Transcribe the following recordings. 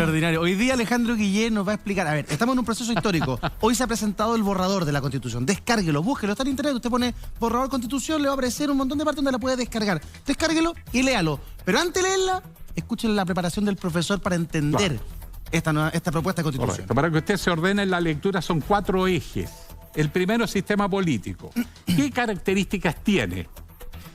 Extraordinario. Hoy día Alejandro Guillén nos va a explicar. A ver, estamos en un proceso histórico. Hoy se ha presentado el borrador de la Constitución. Descárguelo, búsquelo, está en internet. Usted pone borrador Constitución, le va a aparecer un montón de partes donde la puede descargar. Descárguelo y léalo. Pero antes de leerla, escuchen la preparación del profesor para entender esta propuesta de Constitución. Correcto. Para que usted se ordene en la lectura son 4 ejes. El primero, sistema político. ¿Qué características tiene?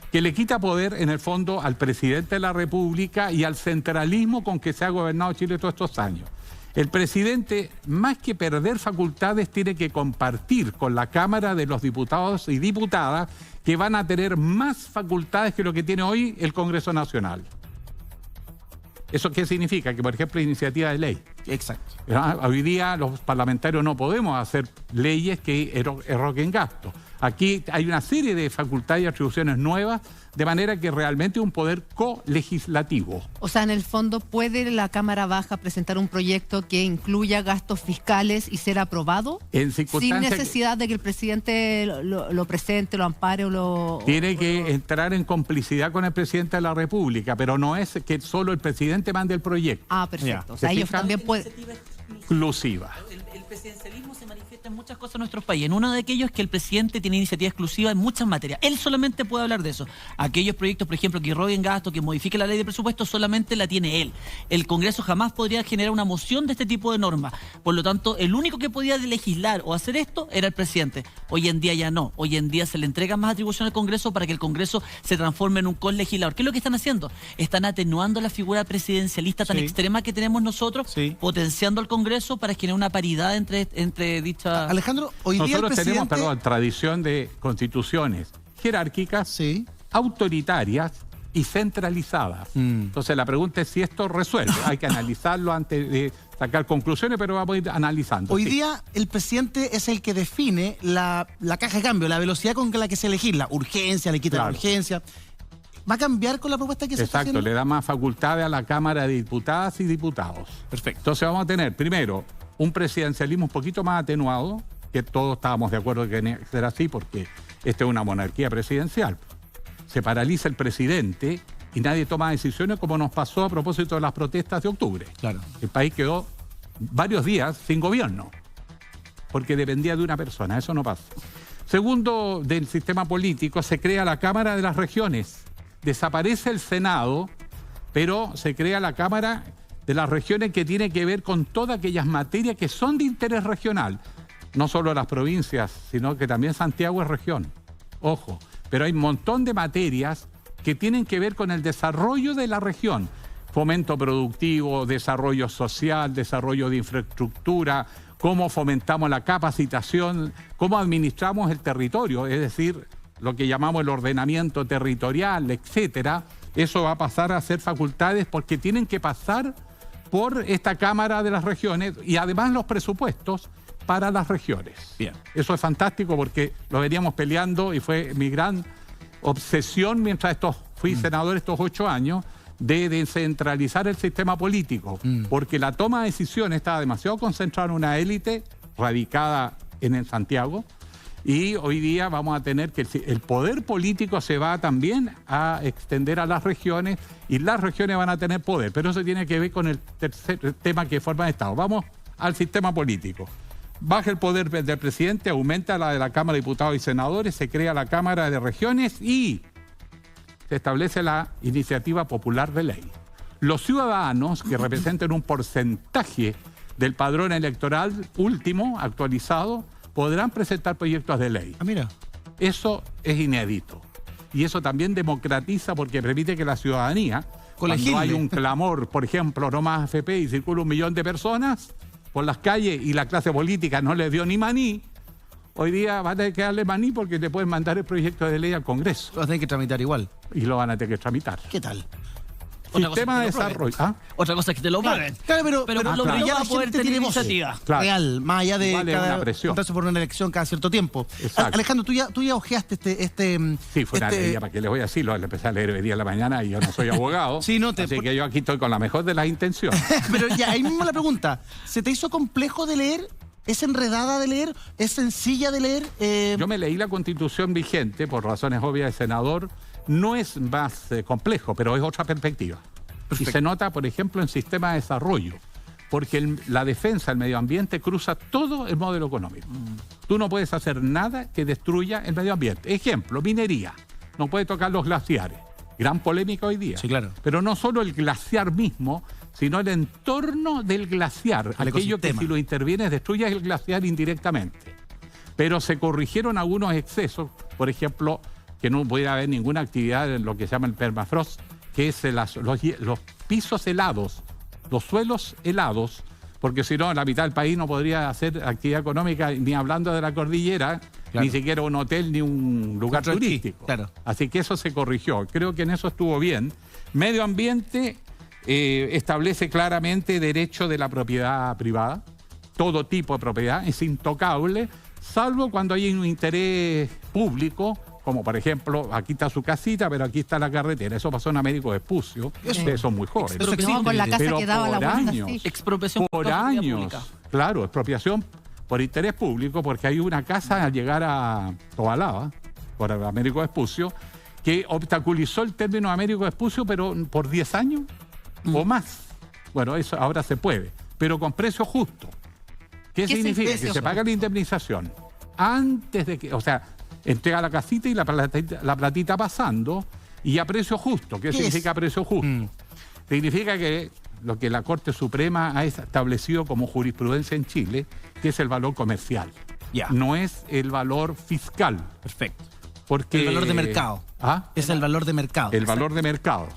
Que le quita poder, en el fondo, al presidente de la República y al centralismo con que se ha gobernado Chile todos estos años. El presidente, más que perder facultades, tiene que compartir con la Cámara de los Diputados y Diputadas, que van a tener más facultades que lo que tiene hoy el Congreso Nacional. ¿Eso qué significa? Que, por ejemplo, iniciativa de ley. Exacto. Hoy día los parlamentarios no podemos hacer leyes que erroquen gastos. Aquí hay una serie de facultades y atribuciones nuevas, de manera que realmente es un poder colegislativo. O sea, en el fondo, ¿puede la Cámara Baja presentar un proyecto que incluya gastos fiscales y ser aprobado? Sin necesidad de que el presidente lo presente, lo ampare o lo... Tiene que entrar en complicidad con el presidente de la República, pero no es que solo el presidente mande el proyecto. Ah, perfecto. O sea, ellos también pueden... Exclusiva. El presidencialismo se manifiesta en muchas cosas en nuestros países. En uno de aquellos es que el presidente tiene iniciativa exclusiva en muchas materias. Él solamente puede hablar de eso. Aquellos proyectos, por ejemplo, que irroguen gasto, que modifiquen la ley de presupuesto, solamente la tiene él. El Congreso jamás podría generar una moción de este tipo de normas. Por lo tanto, el único que podía legislar o hacer esto era el presidente. Hoy en día ya no. Hoy en día se le entregan más atribuciones al Congreso para que el Congreso se transforme en un colegislador. ¿Qué es lo que están haciendo? Están atenuando la figura presidencialista tan extrema que tenemos nosotros, potenciando al Congreso para generar una paridad entre dichas... Alejandro, hoy día nosotros tenemos, tradición de constituciones jerárquicas, autoritarias y centralizadas. Entonces la pregunta es si esto resuelve. Hay que analizarlo antes de sacar conclusiones, pero vamos a ir analizando. Hoy día el presidente es el que define la caja de cambio, la velocidad con la que se legisla. Urgencia, le quita la urgencia. ¿Va a cambiar con la propuesta que se está haciendo? Exacto, le da más facultades a la Cámara de Diputadas y Diputados. Perfecto. Entonces vamos a tener, primero, un presidencialismo un poquito más atenuado, que todos estábamos de acuerdo que tenía que ser así, porque esta es una monarquía presidencial. Se paraliza el presidente y nadie toma decisiones, como nos pasó a propósito de las protestas de octubre. Claro. El país quedó varios días sin gobierno, porque dependía de una persona. Eso no pasa. Segundo, del sistema político, se crea la Cámara de las Regiones. Desaparece el Senado, pero se crea la Cámara de las Regiones, que tiene que ver con todas aquellas materias que son de interés regional. No solo las provincias, sino que también Santiago es región. Ojo, pero hay un montón de materias que tienen que ver con el desarrollo de la región. Fomento productivo, desarrollo social, desarrollo de infraestructura, cómo fomentamos la capacitación, cómo administramos el territorio, es decir, lo que llamamos el ordenamiento territorial, etcétera. Eso va a pasar a ser facultades porque tienen que pasar por esta Cámara de las Regiones y además los presupuestos para las regiones. Bien. Eso es fantástico porque lo veníamos peleando y fue mi gran obsesión mientras fui senador estos 8 años, de descentralizar el sistema político, porque la toma de decisiones estaba demasiado concentrada en una élite radicada en Santiago. Y hoy día vamos a tener que el poder político se va también a extender a las regiones y las regiones van a tener poder. Pero eso tiene que ver con el tercer tema que forma el Estado. Vamos al sistema político. Baja el poder del presidente, aumenta la de la Cámara de Diputados y Senadores, se crea la Cámara de Regiones y se establece la iniciativa popular de ley. Los ciudadanos que representen un porcentaje del padrón electoral último, actualizado, podrán presentar proyectos de ley. Ah, mira. Eso es inédito. Y eso también democratiza porque permite que la ciudadanía, cuando hay un clamor, por ejemplo, no más AFP y circula 1 millón de personas por las calles y la clase política no les dio ni maní, hoy día van a tener que darle maní porque te pueden mandar el proyecto de ley al Congreso. Lo van a tener que tramitar igual. Y lo van a tener que tramitar. ¿Qué tal? Sistema de desarrollo. Otra cosa es que te lo prueben. Claro, pero ya la va a poder gente tener tiene voz iniciativa. Claro. Real, más allá de una presión. votarse por una elección cada cierto tiempo. Exacto. Alejandro, tú ya ojeaste Sí, fue una ley, ¿para qué les voy a decir? Lo empecé a leer hoy día en la mañana y yo no soy abogado. Sí, así que yo aquí estoy con la mejor de las intenciones. Pero ya, ahí mismo la pregunta. ¿Se te hizo complejo de leer? ¿Es enredada de leer? ¿Es sencilla de leer? Yo me leí la Constitución vigente, por razones obvias de senador. No es más complejo, pero es otra perspectiva. Perfecto. Y se nota, por ejemplo, en sistema de desarrollo. porque la defensa del medio ambiente cruza todo el modelo económico. Tú no puedes hacer nada que destruya el medio ambiente. Ejemplo, minería. No puede tocar los glaciares. Gran polémica hoy día. Sí, claro. Pero no solo el glaciar mismo, sino el entorno del glaciar. El aquello que ecosistema. si lo intervienes destruye el glaciar indirectamente. Pero se corrigieron algunos excesos, por ejemplo, que no pudiera haber ninguna actividad en lo que se llama el permafrost, que es los pisos helados, los suelos helados, porque si no, la mitad del país no podría hacer actividad económica, ni hablando de la cordillera, claro, ni siquiera un hotel ni un lugar Contra aquí, turístico. claro. Así que eso se corrigió. Creo que en eso estuvo bien. Medio ambiente establece claramente derecho de la propiedad privada. Todo tipo de propiedad es intocable, salvo cuando hay un interés público, como por ejemplo, aquí está su casita, pero aquí está la carretera. Eso pasó en Américo Vespucio. Ustedes son muy jóvenes. Eso existe. No, con la casa Pero que daba la por vuelta, años, sí. Expropiación por propiedad años, pública. claro, expropiación por interés público, porque hay una casa al llegar a Tobalaba, por Américo Vespucio, que obstaculizó el término Américo Vespucio, pero por 10 años o más. Bueno, eso ahora se puede, pero con precio justo. ¿Qué significa? Que se paga la indemnización antes de que, o sea, entrega la casita y la platita pasando y a precio justo. ¿Qué significa precio justo? Significa que lo que la Corte Suprema ha establecido como jurisprudencia en Chile, que es el valor comercial. Ya. No es el valor fiscal. Perfecto. Porque, El valor de mercado. ¿Ah? Es el valor de mercado. El valor de mercado.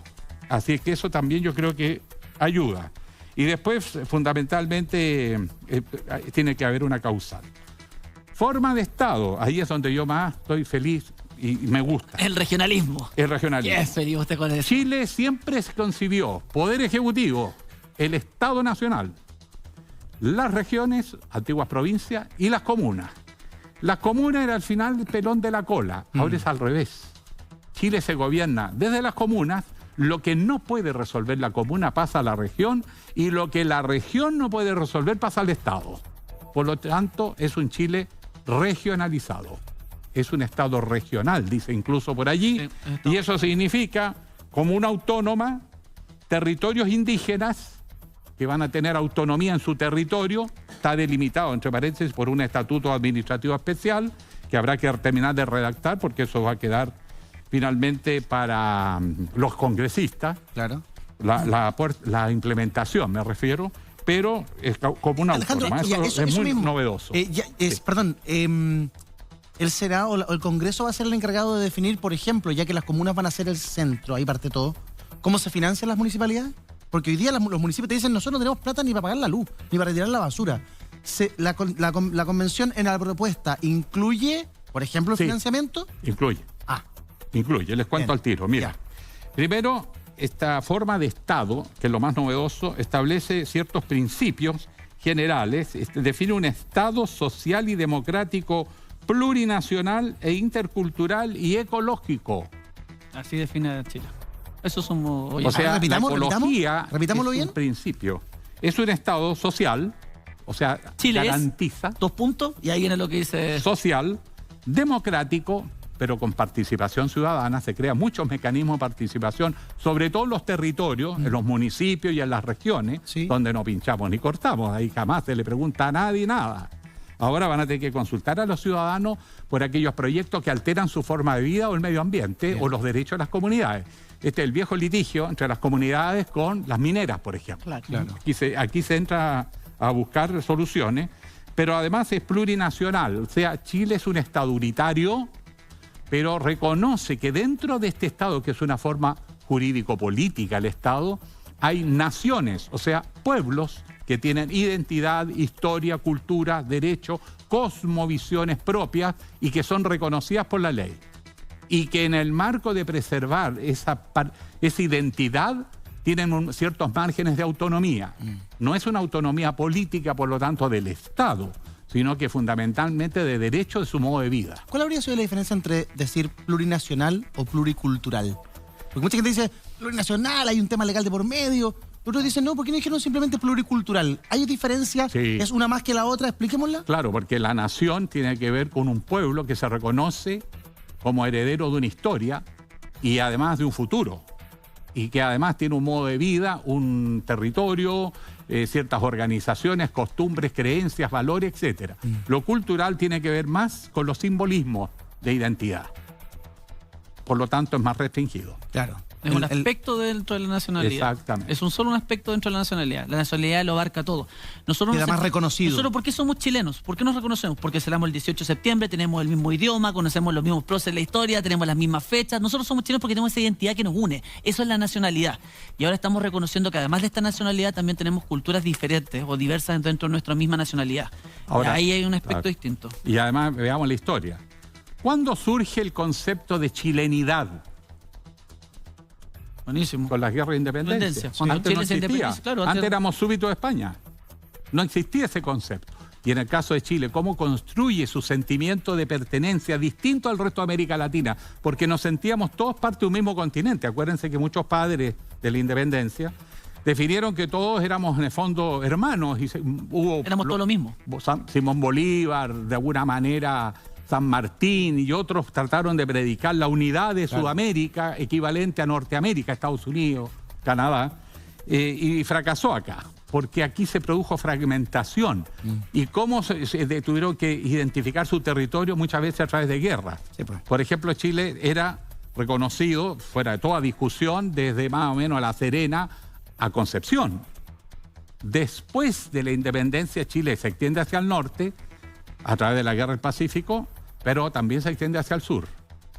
Así es que eso también yo creo que ayuda. Y después, fundamentalmente, tiene que haber una causal. Forma de Estado, ahí es donde yo más estoy feliz y me gusta. El regionalismo. El regionalismo. Qué feliz usted con eso. Chile siempre se concibió Poder Ejecutivo, el Estado Nacional, las regiones, antiguas provincias, y las comunas. Las comunas era al final el pelón de la cola, ahora es al revés. Chile se gobierna desde las comunas, lo que no puede resolver la comuna pasa a la región y lo que la región no puede resolver pasa al Estado. Por lo tanto, es un Chile regionalizado. Es un Estado regional, dice incluso por allí, y eso significa comuna autónoma, territorios indígenas que van a tener autonomía en su territorio, está delimitado, entre paréntesis, por un estatuto administrativo especial que habrá que terminar de redactar porque eso va a quedar finalmente para los congresistas. Claro. La implementación, me refiero, pero es como una autónoma. Eso es muy novedoso. Perdón, el Senado o el Congreso va a ser el encargado de definir, por ejemplo, ya que las comunas van a ser el centro, ahí parte todo, ¿cómo se financian las municipalidades? Porque hoy día los municipios te dicen, nosotros no tenemos plata ni para pagar la luz, ni para retirar la basura. La convención en la propuesta incluye, por ejemplo, el financiamiento. Incluye. Incluye, les cuento al tiro. Mira, primero, esta forma de Estado, que es lo más novedoso, establece ciertos principios generales, define un Estado social y democrático plurinacional e intercultural y ecológico. Así define Chile. Eso somos... O sea, la ecología repitámoslo es bien. Un principio. Es un Estado social, o sea, Chile garantiza... 2 puntos, y ahí viene lo que dice... Social, democrático, pero con participación ciudadana. Se crean muchos mecanismos de participación, sobre todo en los territorios, en los municipios y en las regiones, donde no pinchamos ni cortamos. Ahí jamás se le pregunta a nadie nada. Ahora van a tener que consultar a los ciudadanos por aquellos proyectos que alteran su forma de vida o el medio ambiente o los derechos de las comunidades. Este es el viejo litigio entre las comunidades con las mineras, por ejemplo. Claro. Aquí se entra a buscar soluciones, pero además es plurinacional. O sea, Chile es un Estado unitario, pero reconoce que dentro de este Estado, que es una forma jurídico-política el Estado, hay naciones, o sea, pueblos que tienen identidad, historia, cultura, derecho, cosmovisiones propias y que son reconocidas por la ley. Y que en el marco de preservar esa identidad tienen ciertos márgenes de autonomía. No es una autonomía política, por lo tanto, del Estado, sino que fundamentalmente de derecho de su modo de vida. ¿Cuál habría sido la diferencia entre decir plurinacional o pluricultural? Porque mucha gente dice, plurinacional, hay un tema legal de por medio. Otros dicen, no, ¿por qué no dijeron simplemente pluricultural? ¿Hay diferencia? Sí. ¿Es una más que la otra? Expliquémosla. Claro, porque la nación tiene que ver con un pueblo que se reconoce como heredero de una historia y además de un futuro. Y que además tiene un modo de vida, un territorio, ciertas organizaciones, costumbres, creencias, valores, etc. Lo cultural tiene que ver más con los simbolismos de identidad. Por lo tanto, es más restringido. Claro. Es un aspecto dentro de la nacionalidad. Exactamente. Es solo un aspecto dentro de la nacionalidad. La nacionalidad lo abarca todo. Nosotros queda más reconocido. Nosotros, ¿por qué somos chilenos? ¿Por qué nos reconocemos? Porque celebramos el 18 de septiembre, tenemos el mismo idioma, conocemos los mismos próceres de la historia, tenemos las mismas fechas. Nosotros somos chilenos porque tenemos esa identidad que nos une. Eso es la nacionalidad. Y ahora estamos reconociendo que además de esta nacionalidad también tenemos culturas diferentes o diversas dentro de nuestra misma nacionalidad. Ahora, ahí hay un aspecto distinto. Y además, veamos la historia. ¿Cuándo surge el concepto de chilenidad? Buenísimo. Con las guerras de independencia. Cuando Antes no Chile se existía. independiza, claro, Antes éramos súbditos de España. No existía ese concepto. Y en el caso de Chile, cómo construye su sentimiento de pertenencia distinto al resto de América Latina, porque nos sentíamos todos parte de un mismo continente. Acuérdense que muchos padres de la independencia definieron que todos éramos en el fondo hermanos. Y éramos todos lo mismo. Simón Bolívar, de alguna manera San Martín y otros trataron de predicar la unidad de Sudamérica, equivalente a Norteamérica, Estados Unidos, Canadá, y fracasó acá, porque aquí se produjo fragmentación. Y cómo se tuvieron que identificar su territorio muchas veces a través de guerras. Sí, pues. Por ejemplo, Chile era reconocido, fuera de toda discusión, desde más o menos La Serena a Concepción. Después de la independencia, Chile se extiende hacia el norte, a través de la Guerra del Pacífico, pero también se extiende hacia el sur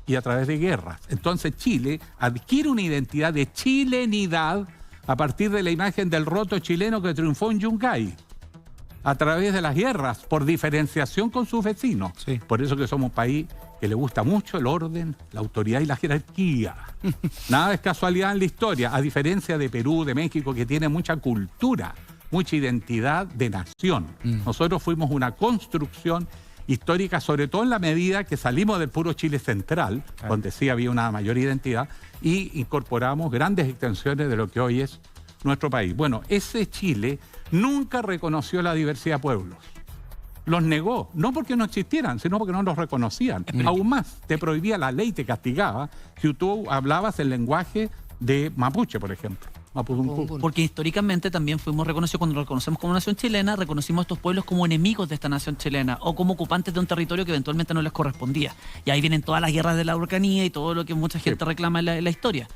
y a través de guerras. Entonces Chile adquiere una identidad de chilenidad a partir de la imagen del roto chileno que triunfó en Yungay, a través de las guerras, por diferenciación con sus vecinos. Sí. Por eso que somos un país que le gusta mucho el orden, la autoridad y la jerarquía. Nada es casualidad en la historia, a diferencia de Perú, de México, que tiene mucha cultura, mucha identidad de nación. Nosotros fuimos una construcción histórica, sobre todo en la medida que salimos del puro Chile central, donde sí había una mayor identidad, y incorporamos grandes extensiones de lo que hoy es nuestro país. Bueno, ese Chile nunca reconoció la diversidad de pueblos. Los negó, no porque no existieran, sino porque no los reconocían. Aún más, te prohibía la ley, te castigaba si tú hablabas el lenguaje de mapuche, por ejemplo. Porque históricamente también fuimos reconocidos, cuando nos reconocemos como nación chilena, reconocimos a estos pueblos como enemigos de esta nación chilena o como ocupantes de un territorio que eventualmente no les correspondía. Y ahí vienen todas las guerras de la Araucanía y todo lo que mucha gente reclama en la historia.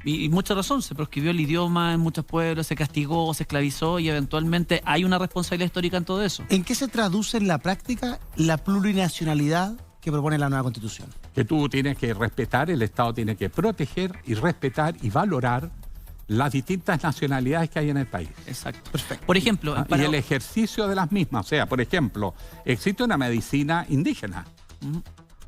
Y mucha razón, se proscribió el idioma en muchos pueblos, se castigó, se esclavizó y eventualmente hay una responsabilidad histórica en todo eso. ¿En qué se traduce en la práctica la plurinacionalidad que propone la nueva Constitución? Que tú tienes que respetar, el Estado tiene que proteger y respetar y valorar las distintas nacionalidades que hay en el país. Exacto. Perfecto. Por ejemplo, y el ejercicio de las mismas. O sea, por ejemplo, existe una medicina indígena.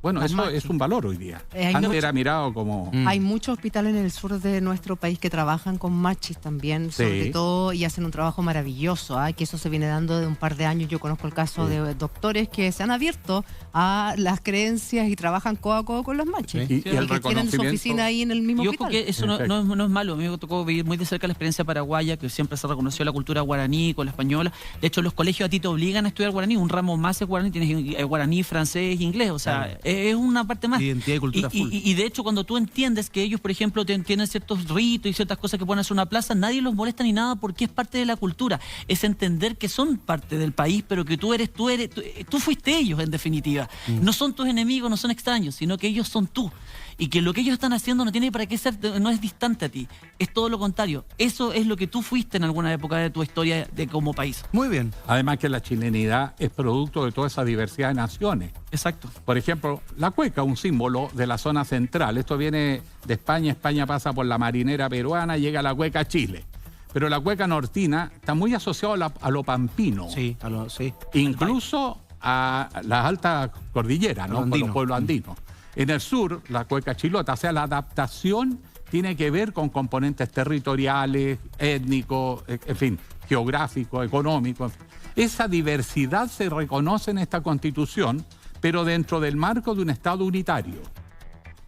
Bueno, eso es un valor hoy día. Antes era mirado como... Hay muchos hospitales en el sur de nuestro país que trabajan con machis también, sobre todo, y hacen un trabajo maravilloso, que eso se viene dando de un par de años. Yo conozco el caso de doctores que se han abierto a las creencias y trabajan codo a codo con los machis. Y el que tienen su oficina ahí en el mismo hospital. Que eso no es malo. A mí me tocó vivir muy de cerca la experiencia paraguaya, que siempre se reconoció la cultura guaraní con la española. De hecho, los colegios a ti te obligan a estudiar guaraní. Un ramo más es guaraní, tienes guaraní, francés, inglés. O sea, es una parte más. Identidad y cultura full. Y de hecho, cuando tú entiendes que ellos, por ejemplo, tienen ciertos ritos y ciertas cosas que pueden hacer una plaza, nadie los molesta ni nada porque es parte de la cultura. Es entender que son parte del país, pero que tú fuiste ellos, en definitiva. No son tus enemigos, no son extraños, sino que ellos son tú. Y que lo que ellos están haciendo no tiene para qué ser, no es distante a ti. Es todo lo contrario. Eso es lo que tú fuiste en alguna época de tu historia como país. Muy bien. Además que la chilenidad es producto de toda esa diversidad de naciones. Exacto. Por ejemplo, la cueca, un símbolo de la zona central. Esto viene de España. España pasa por la marinera peruana, llega a la cueca a Chile. Pero la cueca nortina está muy asociada a lo pampino. Sí, Incluso a las altas cordilleras, ¿no? Con los pueblos andinos. En el sur, la cueca chilota, o sea, la adaptación tiene que ver con componentes territoriales, étnicos, en fin, geográficos, económicos. Esa diversidad se reconoce en esta Constitución, pero dentro del marco de un Estado unitario.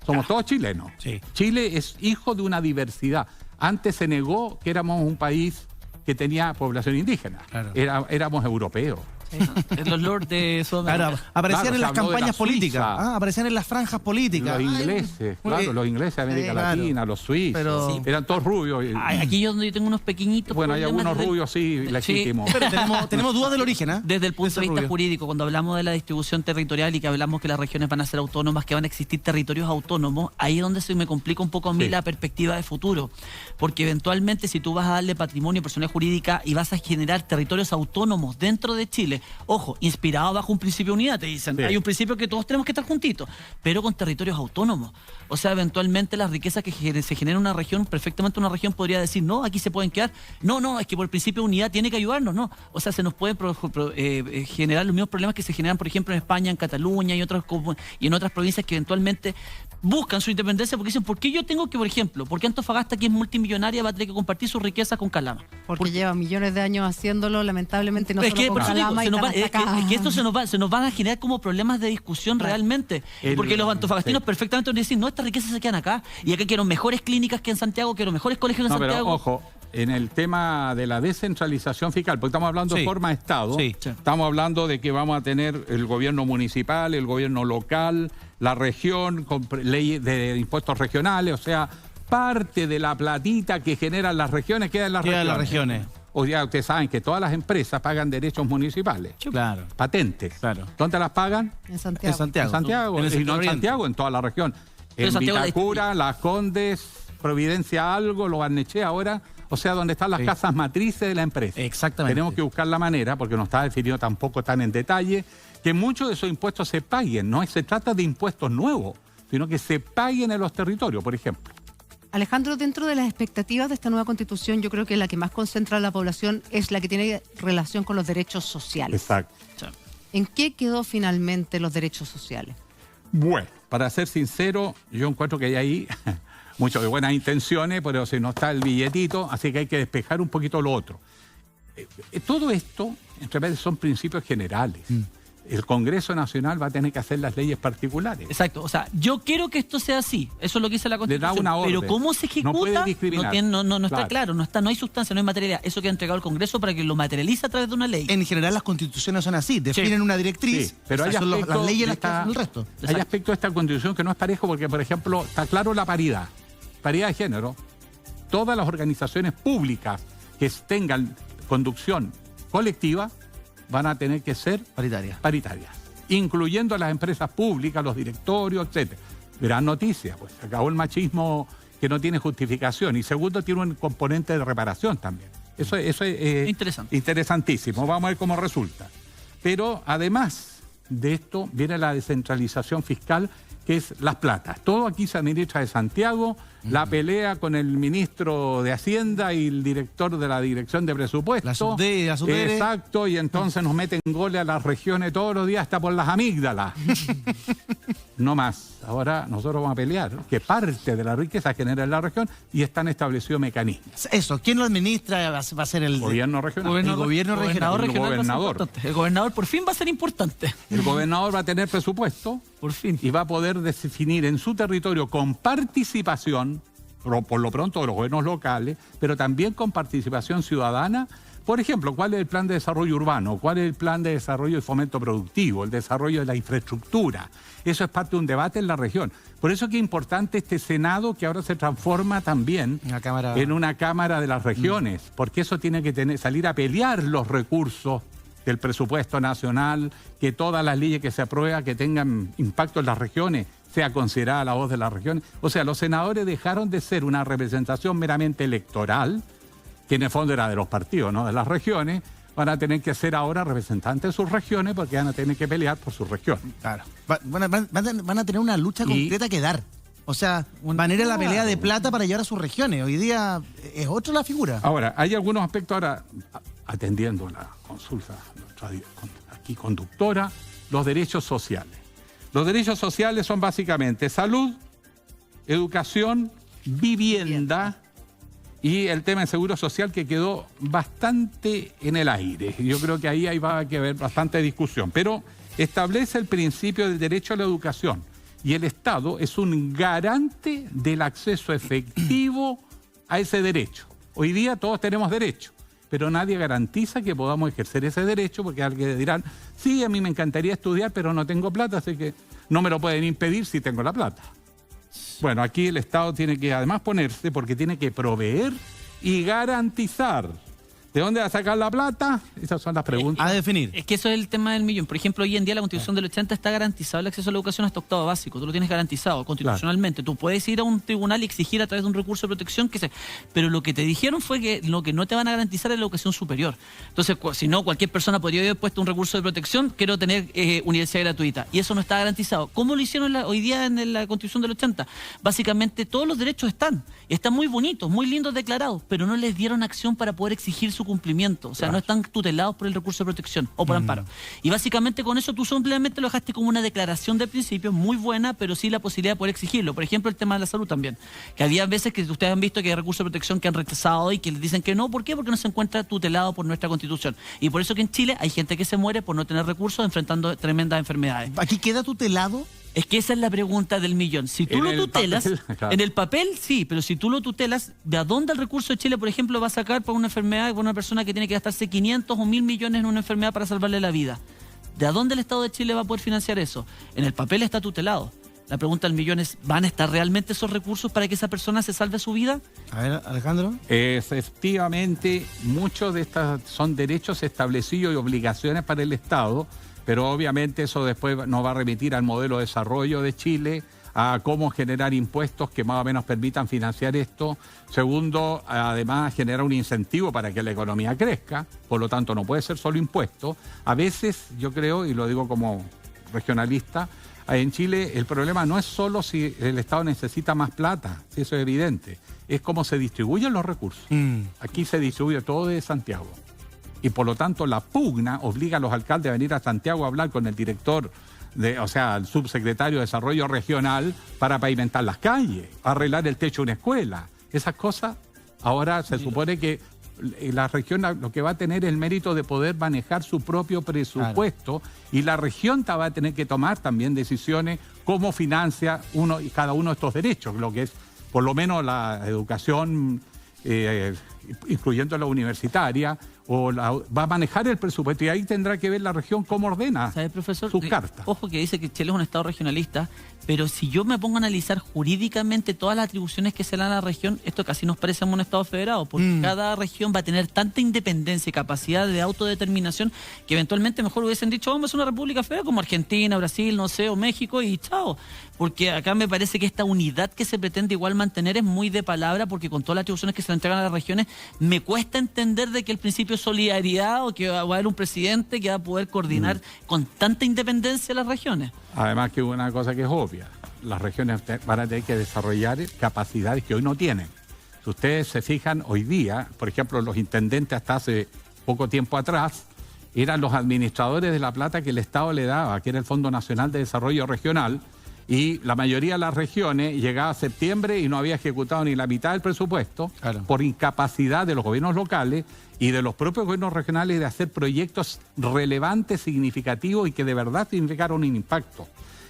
Somos todos chilenos. Sí. Chile es hijo de una diversidad. Antes se negó que éramos un país que tenía población indígena. Claro. Éramos europeos. Los lords de Sudamérica. Claro, aparecían Claro, en se las habló de la campañas políticas, Suiza. aparecían en las franjas políticas. Los Ay, ingleses, claro, los ingleses de América claro. Latina, los suizos, Pero- Sí. eran todos rubios. Aquí yo donde yo tengo unos pequeñitos Bueno, hay problemas algunos desde- rubios, sí, legítimos. Pero tenemos dudas del origen, ¿ah? Desde el punto Ese de vista rubio. jurídico, cuando hablamos de la distribución territorial y que hablamos que las regiones van a ser autónomas, que van a existir territorios autónomos, ahí es donde se me complica un poco a mí Sí. la perspectiva de futuro. Porque eventualmente si tú vas a darle patrimonio a personas jurídicas y vas a generar territorios autónomos dentro de Chile, ojo, inspirado bajo un principio de unidad, te dicen, Sí. hay un principio que todos tenemos que estar juntitos, pero con territorios autónomos. O sea, eventualmente las riquezas que se genera en una región, perfectamente una región podría decir, no, aquí se pueden quedar, no, es que por el principio de unidad tiene que ayudarnos, no. O sea, se nos pueden generar los mismos problemas que se generan, por ejemplo, en España, en Cataluña y en otras provincias que eventualmente buscan su independencia porque dicen, ¿por qué yo tengo que, por ejemplo, por qué Antofagasta, que es multimillonaria, va a tener que compartir sus riquezas con Calama? Porque lleva millones de años haciéndolo, lamentablemente no Es solo que, con por eso digo, Calama y se nos va- tan es que atacadas. esto se nos van a generar como problemas de discusión realmente. Porque los antofagastinos sí. perfectamente van a decir, no, estas riquezas se quedan acá. Y acá quiero mejores clínicas que en Santiago, quiero mejores colegios en No, pero Santiago. ojo, en el tema de la descentralización fiscal, porque estamos hablando de Sí. forma de Estado, Sí. estamos hablando de que vamos a tener el gobierno municipal, el gobierno local, la región, con leyes de impuestos regionales, o sea, parte de la platita que generan las regiones queda en las Queda en regiones. las regiones. O ya ustedes saben que todas las empresas pagan derechos municipales, Claro. patentes. Claro. ¿Dónde las pagan? En Santiago. En Santiago, En el y sector no en oriente. Santiago, en toda la región. Pero En Santiago la Vitacura, Las Condes, Providencia Algo, Lo Barnechea ahora, o sea, donde están las Sí. casas matrices de la empresa. Exactamente. Tenemos que buscar la manera, porque no está definido tampoco tan en detalle, que muchos de esos impuestos se paguen. No se trata de impuestos nuevos, sino que se paguen en los territorios, por ejemplo. Alejandro, dentro de las expectativas de esta nueva constitución, yo creo que la que más concentra a la población es la que tiene relación con los derechos sociales. Exacto. ¿En qué quedó finalmente los derechos sociales? Bueno, para ser sincero, yo encuentro que hay ahí mucho de buenas intenciones, pero si no está el billetito, así que hay que despejar un poquito lo otro. Todo esto, en realidad, son principios generales. El Congreso Nacional va a tener que hacer las leyes particulares. Exacto, o sea, yo quiero que esto sea así, eso es lo que dice la Le da Constitución, una orden. pero cómo se ejecuta No puede discriminar. no está Claro. claro, no hay sustancia, no hay materialidad, eso queda entregado al Congreso para que lo materialice a través de una ley. En general las constituciones son así, definen una directriz, Sí, pero hay son aspectos las leyes de las que esta- hacen el resto. Hay aspectos de esta Constitución que no es parejo porque, por ejemplo, está claro la paridad de género. Todas las organizaciones públicas que tengan conducción colectiva van a tener que ser Paritaria. paritarias, incluyendo a las empresas públicas, los directorios, etcétera. Gran noticia, pues se acabó el machismo que no tiene justificación y segundo tiene un componente de reparación también. Eso es Interesante. interesantísimo. Vamos a ver cómo resulta. Pero además de esto viene la descentralización fiscal, que es las platas. Todo aquí se administra de Santiago, la pelea con el ministro de Hacienda y el director de la Dirección de Presupuesto. La subde, la subdere. Exacto, y entonces nos meten goles a las regiones todos los días hasta por las amígdalas. No más. Ahora nosotros vamos a pelear que parte de la riqueza genera en la región y están establecidos mecanismos. Eso, ¿quién lo administra? Va a ser el Gobierno regional. El gobierno regional. El regional va a ser gobernador. importante. El gobernador por fin va a ser importante. El gobernador va a tener presupuesto Por fin. y va a poder definir en su territorio con participación, por lo pronto de los gobiernos locales, pero también con participación ciudadana. Por ejemplo, ¿cuál es el plan de desarrollo urbano? ¿Cuál es el plan de desarrollo y fomento productivo? El desarrollo de la infraestructura. Eso es parte de un debate en la región. Por eso es que es importante este Senado que ahora se transforma también en una Cámara de las Regiones, porque eso tiene que salir a pelear los recursos del presupuesto nacional, que todas las leyes que se aprueban que tengan impacto en las regiones sea considerada la voz de las regiones. O sea, los senadores dejaron de ser una representación meramente electoral, que en el fondo era de los partidos, ¿no? De las regiones, van a tener que ser ahora representantes de sus regiones porque van a tener que pelear por su región. Claro. Van a tener una lucha concreta que dar. O sea, van a ir a la pelea de plata para llevar a sus regiones. Hoy día es otra la figura. Ahora, hay algunos aspectos ahora, atendiendo la consulta nuestra aquí conductora, los derechos sociales. Los derechos sociales son básicamente salud, educación, vivienda y el tema de seguro social que quedó bastante en el aire. Yo creo que ahí va a haber bastante discusión, pero establece el principio del derecho a la educación y el Estado es un garante del acceso efectivo a ese derecho. Hoy día todos tenemos derecho pero nadie garantiza que podamos ejercer ese derecho, porque alguien dirán, sí, a mí me encantaría estudiar, pero no tengo plata, así que no me lo pueden impedir si tengo la plata. Bueno, aquí el Estado tiene que además ponerse, porque tiene que proveer y garantizar. ¿De dónde va a sacar la plata? Esas son las preguntas. A definir. Es que eso es el tema del millón. Por ejemplo, hoy en día la Constitución del 80 está garantizado el acceso a la educación hasta octavo básico. Tú lo tienes garantizado constitucionalmente. Tú puedes ir a un tribunal y exigir a través de un recurso de protección pero lo que te dijeron fue que lo que no te van a garantizar es la educación superior. Entonces, si no, cualquier persona podría haber puesto un recurso de protección, quiero tener universidad gratuita. Y eso no está garantizado. ¿Cómo lo hicieron hoy día en la Constitución del 80? Básicamente todos los derechos están muy bonitos, muy lindos declarados, pero no les dieron acción para poder exigir su cumplimiento. O sea, no están tutelados por el recurso de protección o por amparo. Y básicamente con eso tú simplemente lo dejaste como una declaración de principios muy buena, pero sí la posibilidad de poder exigirlo. Por ejemplo, el tema de la salud también. Que había veces que ustedes han visto que hay recursos de protección que han rechazado y que les dicen que no. ¿Por qué? Porque no se encuentra tutelado por nuestra Constitución. Y por eso que en Chile hay gente que se muere por no tener recursos enfrentando tremendas enfermedades. ¿Aquí queda tutelado? Es que esa es la pregunta del millón. Si tú lo tutelas, claro. En el papel sí, pero si tú lo tutelas, ¿de dónde el recurso de Chile, por ejemplo, va a sacar por una enfermedad, por una persona que tiene que gastarse 500 o 1.000 millones en una enfermedad para salvarle la vida? ¿De dónde el Estado de Chile va a poder financiar eso? En el papel está tutelado. La pregunta del millón es, ¿van a estar realmente esos recursos para que esa persona se salve su vida? A ver, Alejandro. Efectivamente, muchos de estos son derechos establecidos y obligaciones para el Estado, pero obviamente eso después nos va a remitir al modelo de desarrollo de Chile, a cómo generar impuestos que más o menos permitan financiar esto. Segundo, además generar un incentivo para que la economía crezca, por lo tanto no puede ser solo impuesto. A veces yo creo, y lo digo como regionalista, en Chile el problema no es solo si el Estado necesita más plata, si eso es evidente, es cómo se distribuyen los recursos. Aquí se distribuye todo de Santiago. Y por lo tanto la pugna obliga a los alcaldes a venir a Santiago a hablar con el director, el subsecretario de Desarrollo Regional para pavimentar las calles, arreglar el techo de una escuela. Esas cosas, ahora se supone que la región lo que va a tener es el mérito de poder manejar su propio presupuesto, y la región va a tener que tomar también decisiones cómo financia uno y cada uno de estos derechos, lo que es por lo menos la educación, incluyendo la universitaria, va a manejar el presupuesto, y ahí tendrá que ver la región cómo ordena. ¿Sabe, profesor? Sus cartas. Ojo que dice que Chile es un Estado regionalista, pero si yo me pongo a analizar jurídicamente todas las atribuciones que se le dan a la región, esto casi nos parece a un Estado federado, porque cada región va a tener tanta independencia y capacidad de autodeterminación que eventualmente mejor hubiesen dicho, vamos a ser una república federal como Argentina, Brasil, no sé, o México, y chao. Porque acá me parece que esta unidad que se pretende igual mantener es muy de palabra, porque con todas las atribuciones que se le entregan a las regiones, me cuesta entender de que el principio de solidaridad o que va a haber un presidente que va a poder coordinar con tanta independencia las regiones. Además que una cosa que es obvia, las regiones van a tener que desarrollar capacidades que hoy no tienen. Si ustedes se fijan hoy día, por ejemplo, los intendentes hasta hace poco tiempo atrás eran los administradores de la plata que el Estado le daba, que era el Fondo Nacional de Desarrollo Regional, y la mayoría de las regiones llegaba a septiembre y no había ejecutado ni la mitad del presupuesto, por incapacidad de los gobiernos locales y de los propios gobiernos regionales de hacer proyectos relevantes, significativos y que de verdad significaron un impacto.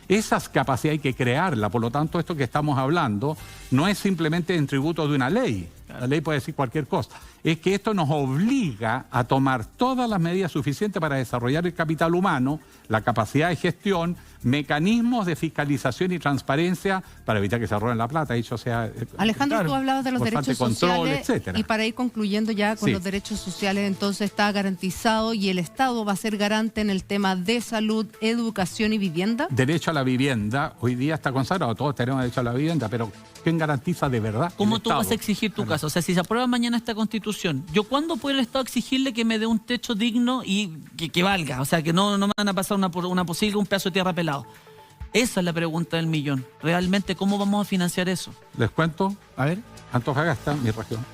Esas capacidades hay que crearlas, por lo tanto esto que estamos hablando no es simplemente en tributo de una ley, la ley puede decir cualquier cosa, es que esto nos obliga a tomar todas las medidas suficientes para desarrollar el capital humano, la capacidad de gestión, mecanismos de fiscalización y transparencia para evitar que se roben la plata, dicho sea... Alejandro, tú hablabas de los derechos sociales, etcétera. Y para ir concluyendo ya con los derechos sociales, entonces está garantizado y el Estado va a ser garante en el tema de salud, educación y vivienda. Derecho a la vivienda, hoy día está consagrado, todos tenemos derecho a la vivienda, pero ¿quién garantiza de verdad? ¿Cómo tú vas a exigir tu casa? O sea, si se aprueba mañana esta Constitución, ¿yo cuándo puede el Estado exigirle que me dé un techo digno y que valga? O sea, que no me van a pasar una posilga, un pedazo de tierra pelado. Esa es la pregunta del millón. ¿Realmente cómo vamos a financiar eso? Les cuento, a ver, Antofagasta, mi región,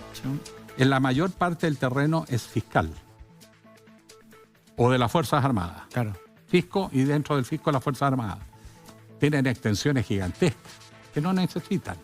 en la mayor parte del terreno es fiscal o de las Fuerzas Armadas. Claro. Fisco, y dentro del fisco las Fuerzas Armadas. Tienen extensiones gigantescas que no necesitan.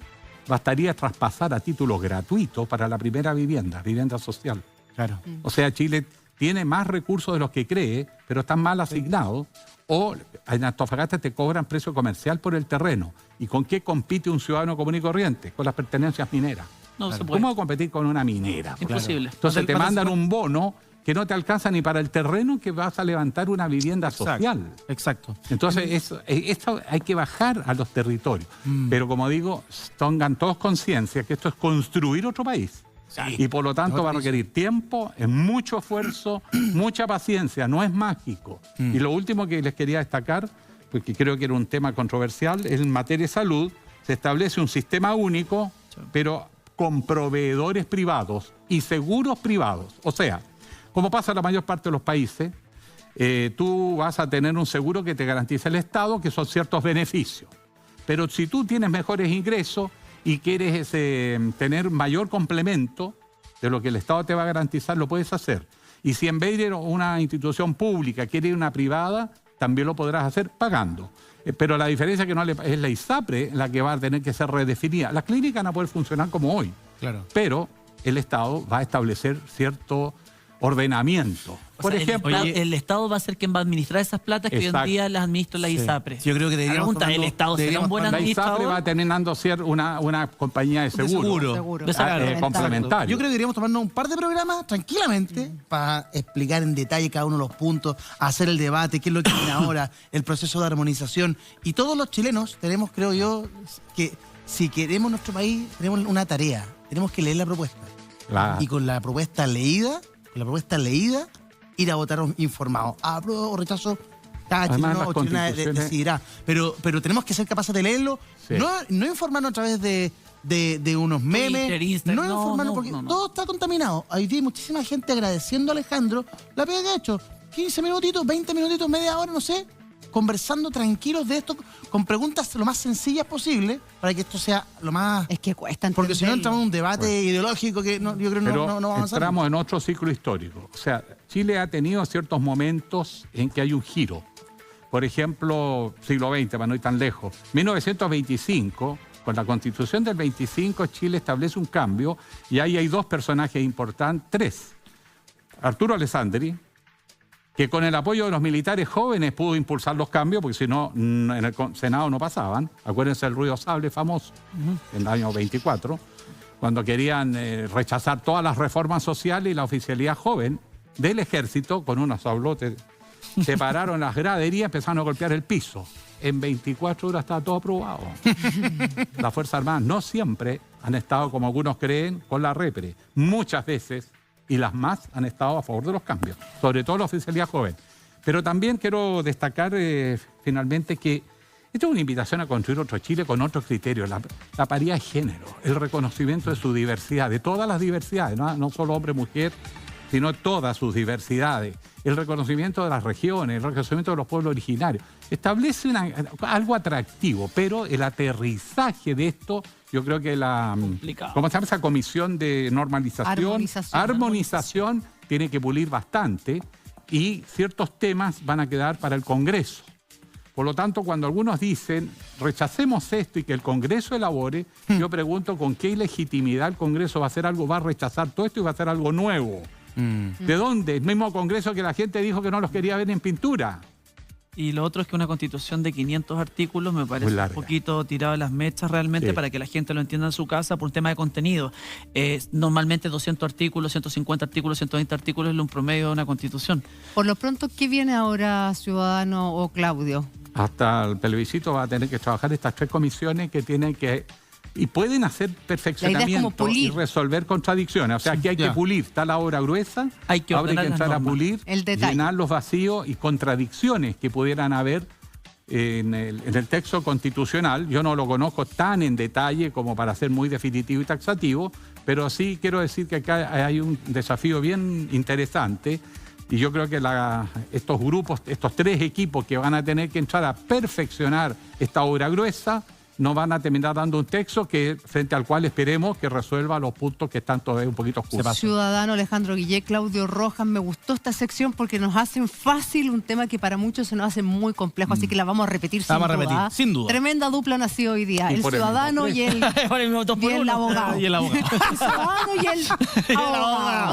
Bastaría traspasar a títulos gratuitos para la primera vivienda social. Claro. O sea, Chile tiene más recursos de los que cree, pero están mal asignados. O en Antofagasta te cobran precio comercial por el terreno. ¿Y con qué compite un ciudadano común y corriente? Con las pertenencias mineras. No se puede. ¿Cómo competir con una minera? Imposible. Entonces te mandan un bono que no te alcanza ni para el terreno que vas a levantar una vivienda social. Exacto. Entonces, esto hay que bajar a los territorios. Pero como digo, tengan todos conciencia que esto es construir otro país. Sí. Y por lo tanto va a requerir tiempo, mucho esfuerzo, mucha paciencia, no es mágico. Y lo último que les quería destacar, porque creo que era un tema controversial, es en materia de salud, se establece un sistema único, pero con proveedores privados y seguros privados. O sea, como pasa en la mayor parte de los países, tú vas a tener un seguro que te garantiza el Estado, que son ciertos beneficios. Pero si tú tienes mejores ingresos y quieres tener mayor complemento de lo que el Estado te va a garantizar, lo puedes hacer. Y si en vez de ir a una institución pública quieres ir a una privada, también lo podrás hacer pagando. Pero la diferencia es que es la ISAPRE la que va a tener que ser redefinida. Las clínicas no pueden funcionar como hoy, Claro. pero el Estado va a establecer cierto ordenamiento. Por ejemplo, el Estado va a ser quien va a administrar esas platas que hoy en Exacto. día las administra la ISAPRE. Yo creo que deberíamos Pregunta, ¿el Estado será un buen la administrador? ISAPRE va terminando ser una compañía de seguro. Seguro. Complementario. Yo creo que deberíamos tomarnos un par de programas tranquilamente para explicar en detalle cada uno de los puntos, hacer el debate, qué es lo que viene ahora, el proceso de armonización. Y todos los chilenos tenemos, creo yo, que si queremos nuestro país, tenemos una tarea. Tenemos que leer la propuesta. Claro. Y con la propuesta leída, ir a votar informados. Apruebo o rechazo, cada Además, chileno las o chilena constituciones- decidirá. Pero tenemos que ser capaces de leerlo, Sí. no informarnos a través de unos memes, Twitter, Instagram, no informarnos porque todo está contaminado. Hay muchísima gente agradeciendo a Alejandro la pega que ha hecho. 15 minutitos, 20 minutitos, media hora, no sé, conversando tranquilos de esto, con preguntas lo más sencillas posible, para que esto sea lo más... Es que cuesta Porque si no entenderlo. entramos en un debate ideológico que yo creo que Pero no vamos a avanzar. entramos en otro ciclo histórico. O sea, Chile ha tenido ciertos momentos en que hay un giro. Por ejemplo, siglo XX, para no ir tan lejos. 1925, con la Constitución del 25, Chile establece un cambio y ahí hay dos personajes importantes, tres. Arturo Alessandri, que con el apoyo de los militares jóvenes pudo impulsar los cambios, porque si no, en el Senado no pasaban. Acuérdense del ruido sable famoso, en el año 24, cuando querían rechazar todas las reformas sociales y la oficialidad joven del ejército, con unos sablotes, separaron las graderías, empezaron a golpear el piso. En 24 horas estaba todo aprobado. Las Fuerzas Armadas no siempre han estado, como algunos creen, con la repre. Muchas veces, y las más, han estado a favor de los cambios, sobre todo la oficialidad joven. Pero también quiero destacar finalmente que esto es una invitación a construir otro Chile con otros criterios, la paridad de género, el reconocimiento de su diversidad, de todas las diversidades, no solo hombre-mujer, sino todas sus diversidades, el reconocimiento de las regiones, el reconocimiento de los pueblos originarios. Establece algo atractivo, pero el aterrizaje de esto, yo creo que ¿cómo se llama esa comisión de normalización? Armonización tiene que pulir bastante y ciertos temas van a quedar para el Congreso. Por lo tanto, cuando algunos dicen rechacemos esto y que el Congreso elabore, yo pregunto con qué legitimidad el Congreso va a hacer algo, va a rechazar todo esto y va a hacer algo nuevo. ¿De dónde? El mismo Congreso que la gente dijo que no los quería ver en pintura. Y lo otro es que una constitución de 500 artículos me parece un poquito tirado de las mechas realmente, para que la gente lo entienda en su casa por un tema de contenido. Normalmente 200 artículos, 150 artículos, 120 artículos es un promedio de una constitución. Por lo pronto, ¿qué viene ahora, Ciudadano o Claudio? Hasta el plebiscito va a tener que trabajar estas tres comisiones que tienen que... Y pueden hacer perfeccionamiento y resolver contradicciones. O sea, aquí hay que pulir. Está la obra gruesa, hay que entrar a pulir, llenar los vacíos y contradicciones que pudieran haber en el texto constitucional. Yo no lo conozco tan en detalle como para ser muy definitivo y taxativo, pero sí quiero decir que acá hay un desafío bien interesante. Y yo creo que estos grupos, estos tres equipos que van a tener que entrar a perfeccionar esta obra gruesa, nos van a terminar dando un texto frente al cual esperemos que resuelva los puntos que están todavía un poquito oscuros. Ciudadano Alejandro Guillé, Claudio Rojas, me gustó esta sección porque nos hacen fácil un tema que para muchos se nos hace muy complejo, así que la vamos a repetir sin duda. Tremenda dupla nació hoy día, el ciudadano y el abogado. Y el abogado. El ciudadano y el abogado.